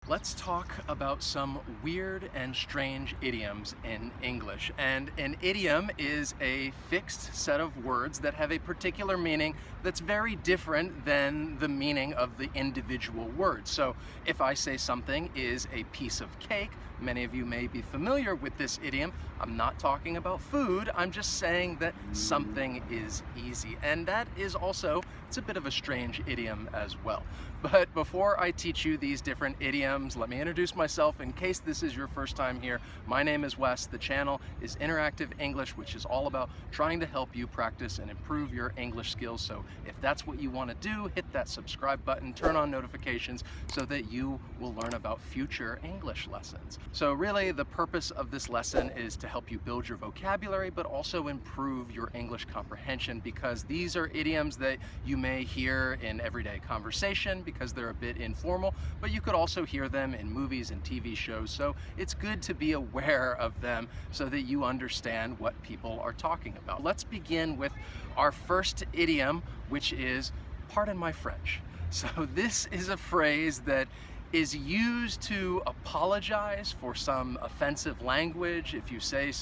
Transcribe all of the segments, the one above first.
Let's talk about some weird and strange idioms in English. And an idiom is a fixed set of words that have a particular meaning that's very different than the meaning of the individual words. So if I say something is a piece of cake, many of you may be familiar with this idiom. I'm not talking about food, I'm just saying that something is easy. And that is also, it's a bit of a strange idiom as well. But before I teach you these different idioms, let me introduce myself in case this is your first time here. My name is Wes. The channel is Interactive English, which is all about trying to help you practice and improve your English skills. So if that's what you want to do, hit that subscribe button, turn on notifications so that you will learn about future English lessons. So really the purpose of this lesson is to help you build your vocabulary, but also improve your English comprehension, because these are idioms that you may hear in everyday conversation because they're a bit informal, but you could also hear them in movies and TV shows. So it's good to be aware of them so that you understand what people are talking about. Let's begin with our first idiom, which is pardon my French. So this is a phrase that is used to apologize for some offensive language. If you say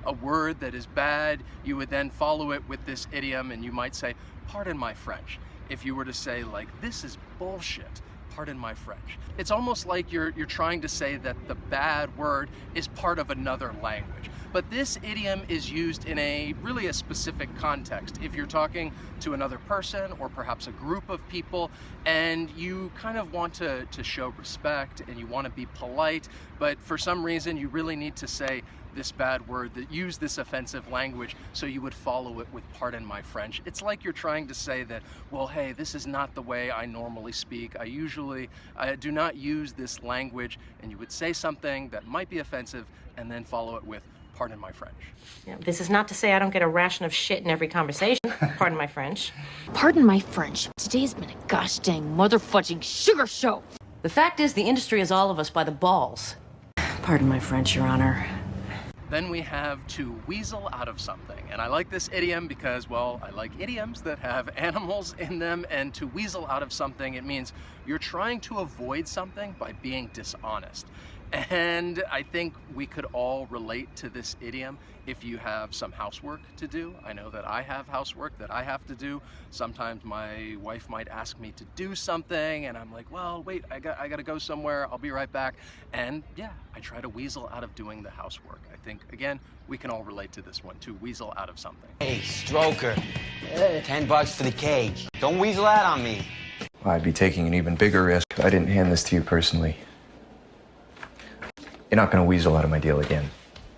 a word that is bad, you would then follow it with this idiom and you might say, pardon my French. If you were to say like, this is bullshit, pardon my French. It's almost like you're trying to say that the bad word is part of another language. But this idiom is used in really a specific context. If you're talking to another person or perhaps a group of people and you kind of want to show respect and you want to be polite, but for some reason you really need to say this bad word, that use this offensive language, so you would follow it with pardon my French. It's like you're trying to say that, well, hey, this is not the way I normally speak. I do not use this language, and you would say something that might be offensive and then follow it with pardon my French. Now, this is not to say I don't get a ration of shit in every conversation. Pardon my French. Pardon my French. Today's been a gosh dang motherfudging sugar show. The fact is, the industry is all of us by the balls. Pardon my French, Your Honor. Then we have to weasel out of something. And I like this idiom because, well, I like idioms that have animals in them. And to weasel out of something, it means you're trying to avoid something by being dishonest. And I think we could all relate to this idiom if you have some housework to do. I know that I have housework that I have to do. Sometimes my wife might ask me to do something and I'm like, well, wait, I gotta go somewhere. I'll be right back. And yeah, I try to weasel out of doing the housework. I think, again, we can all relate to this one, to weasel out of something. Hey, Stroker, $10 for the cage. Don't weasel out on me. I'd be taking an even bigger risk if I didn't hand this to you personally. You're not gonna weasel out of my deal again.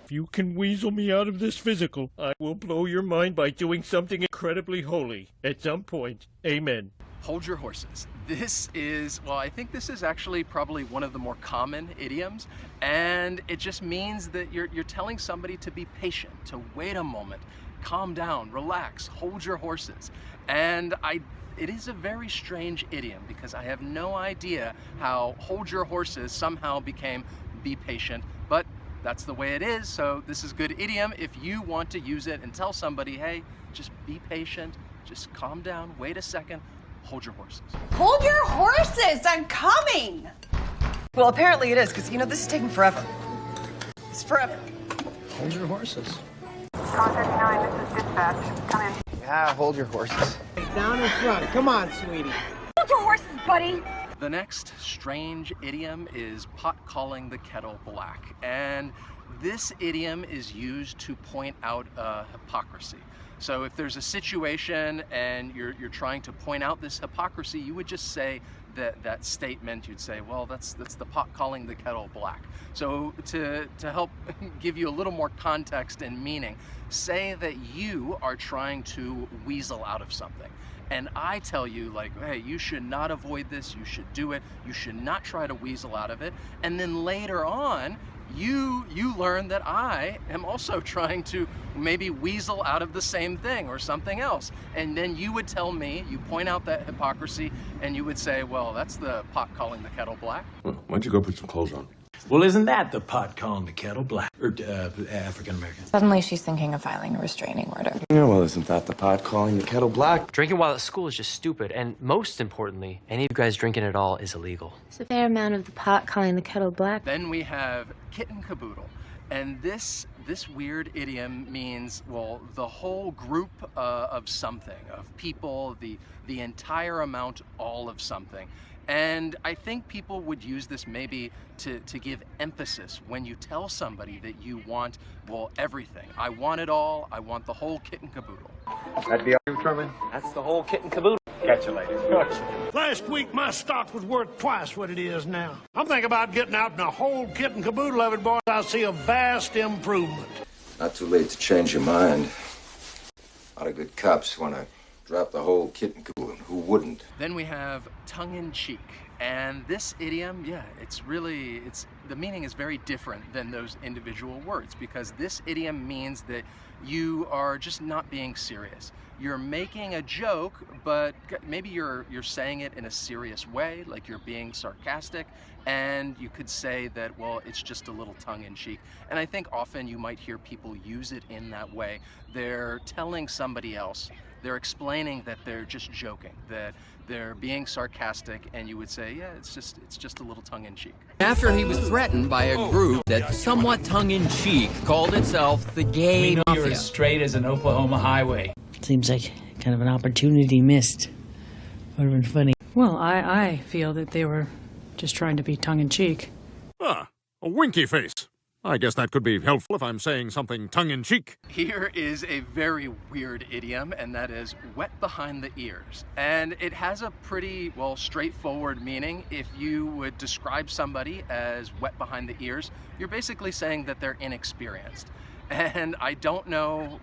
If you can weasel me out of this physical, I will blow your mind by doing something incredibly holy at some point. Amen. Hold your horses. This is, well, I think this is actually probably one of the more common idioms, and it just means that you're telling somebody to be patient, to wait a moment, calm down, relax, hold your horses. And it is a very strange idiom because I have no idea how hold your horses somehow became be patient, but that's the way it is. So this is good idiom if you want to use it and tell somebody, hey, just be patient, just calm down, wait a second, hold your horses. Hold your horses, I'm coming. Well, apparently it is, because this is taking forever. It's forever. Hold your horses. Con 39, this is dispatch. Come in. Yeah, hold your horses. Down in front. Come on, sweetie. Hold your horses, buddy. The next strange idiom is pot calling the kettle black. And this idiom is used to point out hypocrisy. So if there's a situation and you're trying to point out this hypocrisy, you would just say that statement. You'd say, well, that's the pot calling the kettle black. So to help give you a little more context and meaning, say that you are trying to weasel out of something. And I tell you, like, hey, you should not avoid this, you should do it, you should not try to weasel out of it. And then later on, you learn that I am also trying to maybe weasel out of the same thing or something else. And then you would tell me, you point out that hypocrisy, and you would say, well, that's the pot calling the kettle black. Why don't you go put some clothes on? Well, isn't that the pot calling the kettle black? Or African American? Suddenly she's thinking of filing a restraining order. Yeah, well, isn't that the pot calling the kettle black? Drinking while at school is just stupid, and most importantly, any of you guys drinking at all is illegal. It's a fair amount of the pot calling the kettle black. Then we have kitten caboodle. And this weird idiom means, well, the whole group of something, of people, the entire amount, all of something. And I think people would use this maybe to give emphasis when you tell somebody that you want, well, everything. I want it all. I want the whole kit and caboodle. That'd be all, Truman. That's the whole kit and caboodle. Catch you later. Last week, my stock was worth twice what it is now. I'm thinking about getting out in a whole kit and caboodle of it, boys. I see a vast improvement. Not too late to change your mind. A lot of good cops want to drop the whole kit and caboodle. Who wouldn't? Then we have tongue-in-cheek. And this idiom, yeah, the meaning is very different than those individual words, because this idiom means that you are just not being serious. You're making a joke, but maybe you're saying it in a serious way, like you're being sarcastic, and you could say that, well, it's just a little tongue-in-cheek. And I think often you might hear people use it in that way. They're telling somebody else, they're explaining that they're just joking, that they're being sarcastic, and you would say, yeah, it's just a little tongue-in-cheek. After he was threatened by a group that somewhat tongue-in-cheek called itself the Gay Mafia. You're as straight as an Oklahoma highway. Seems like kind of an opportunity missed. Would have been funny. Well, I feel that they were just trying to be tongue-in-cheek. Ah, a winky face. I guess that could be helpful if I'm saying something tongue-in-cheek. Here is a very weird idiom, and that is wet behind the ears. And it has a pretty, well, straightforward meaning. If you would describe somebody as wet behind the ears, you're basically saying that they're inexperienced. And I don't know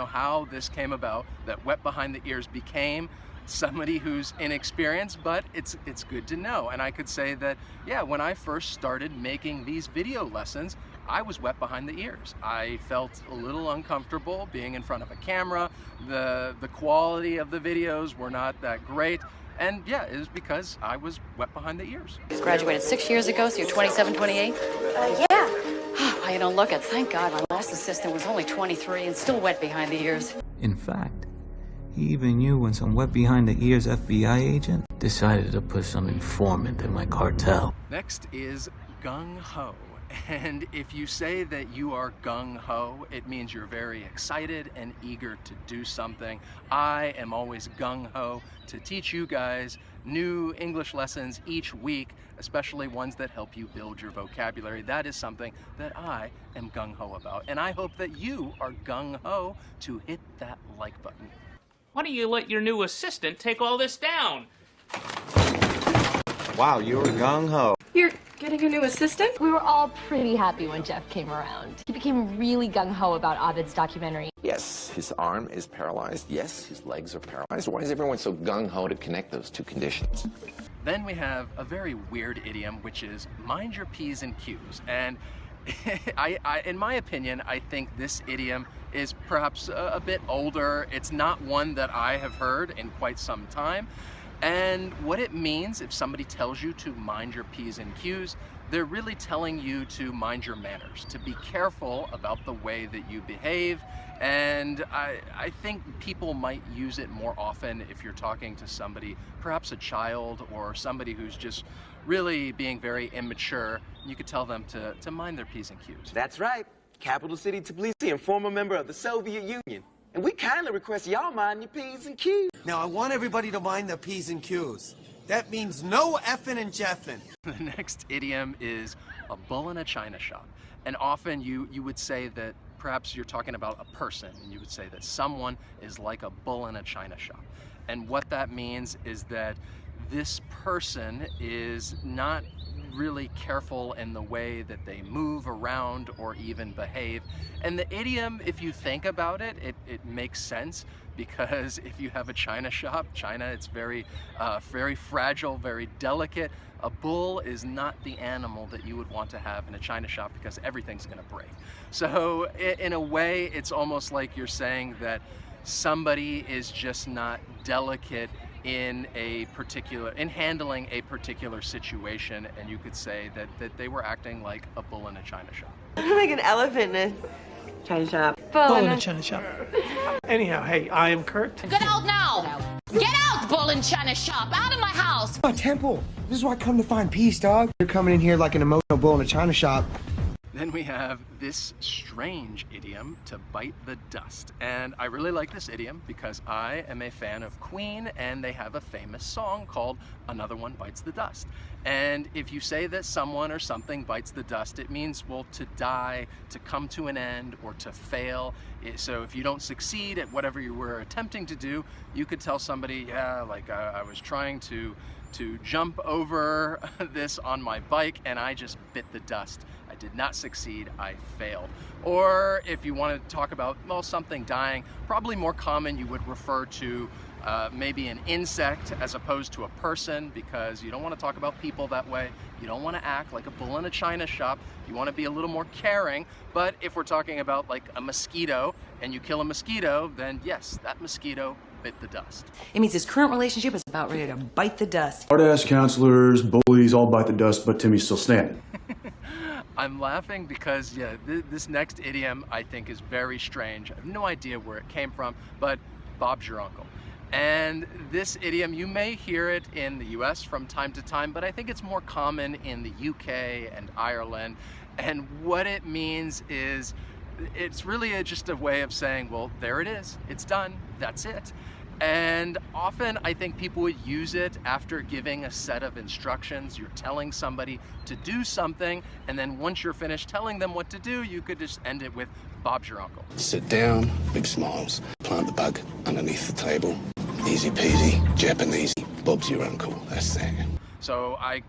how this came about, that wet behind the ears became somebody who's inexperienced, but it's good to know. And I could say that, yeah, when I first started making these video lessons, I was wet behind the ears. I felt a little uncomfortable being in front of a camera. The quality of the videos were not that great. And yeah, it was because I was wet behind the ears. You graduated 6 years ago, so you're 27, 28? Yeah. Well, you don't look it. Thank God my last assistant was only 23 and still wet behind the ears. In fact, he even knew when some wet behind the ears FBI agent decided to put some informant in my cartel. Next is gung-ho. And if you say that you are gung-ho, it means you're very excited and eager to do something. I am always gung-ho to teach you guys new English lessons each week, especially ones that help you build your vocabulary. That is something that I am gung-ho about. And I hope that you are gung-ho to hit that like button. Why don't you let your new assistant take all this down? Wow, you were gung-ho. You're getting a new assistant? We were all pretty happy when Jeff came around. He became really gung-ho about Ovid's documentary. Yes, his arm is paralyzed. Yes, his legs are paralyzed. Why is everyone so gung-ho to connect those two conditions? Then we have a very weird idiom, which is mind your P's and Q's. And in my opinion, I think this idiom is perhaps a bit older. It's not one that I have heard in quite some time. And what it means, if somebody tells you to mind your P's and Q's, they're really telling you to mind your manners, to be careful about the way that you behave. And I think people might use it more often if you're talking to somebody, perhaps a child or somebody who's just really being very immature. You could tell them to mind their P's and Q's. That's right. Capital City Tbilisi and former member of the Soviet Union. And we kindly request y'all mind your P's and Q's. Now, I want everybody to mind their P's and Q's. That means no effing and jeffing. The next idiom is a bull in a china shop. And often you would say that perhaps you're talking about a person, and you would say that someone is like a bull in a china shop. And what that means is that this person is not really careful in the way that they move around or even behave. And the idiom, if you think about it, it makes sense, because if you have a china shop, china, it's very fragile, very delicate. A bull is not the animal that you would want to have in a china shop, because everything's gonna break. So in a way, it's almost like you're saying that somebody is just not delicate in handling a particular situation, and you could say that they were acting like a bull in a china shop. Like an elephant in a china shop. Bull in a china shop. Anyhow, hey, I am Kurt. Get out now! Get out, bull in china shop! Out of my house! Oh, Temple, this is why I come to find peace, dog. You're coming in here like an emotional bull in a china shop. Then we have this strange idiom, to bite the dust. And I really like this idiom because I am a fan of Queen, and they have a famous song called Another One Bites the Dust. And if you say that someone or something bites the dust, it means, well, to die, to come to an end, or to fail. So if you don't succeed at whatever you were attempting to do, you could tell somebody, yeah, like I was trying to jump over this on my bike and I just bit the dust. I did not succeed, I failed. Or if you want to talk about, well, something dying, probably more common, you would refer to maybe an insect as opposed to a person, because you don't want to talk about people that way. You don't want to act like a bull in a china shop. You want to be a little more caring. But if we're talking about like a mosquito and you kill a mosquito, then yes, that mosquito bit the dust. It means his current relationship is about ready to bite the dust. Hard-ass counselors, bullies, all bite the dust, but Timmy's still standing. I'm laughing because, yeah, this next idiom I think is very strange. I have no idea where it came from, but Bob's your uncle. And this idiom, you may hear it in the US from time to time, but I think it's more common in the UK and Ireland. And what it means is, it's really just a way of saying, well, there it is, it's done, that's it. And often I think people would use it after giving a set of instructions. You're telling somebody to do something, and then once you're finished telling them what to do, you could just end it with Bob's your uncle. Sit down, big smiles, plant the bug underneath the table. Easy peasy, Japanese, Bob's your uncle, that's it. So I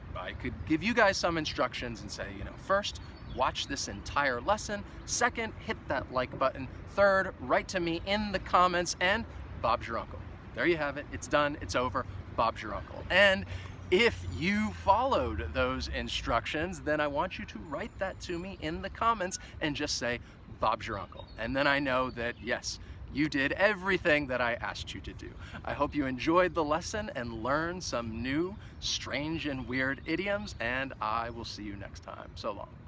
could give you guys some instructions and say, first, watch this entire lesson. Second, hit that like button. Third, write to me in the comments, and Bob's your uncle. There you have it. It's done. It's over. Bob's your uncle. And if you followed those instructions, then I want you to write that to me in the comments and just say, Bob's your uncle. And then I know that, yes, you did everything that I asked you to do. I hope you enjoyed the lesson and learned some new, strange and weird idioms, and I will see you next time. So long.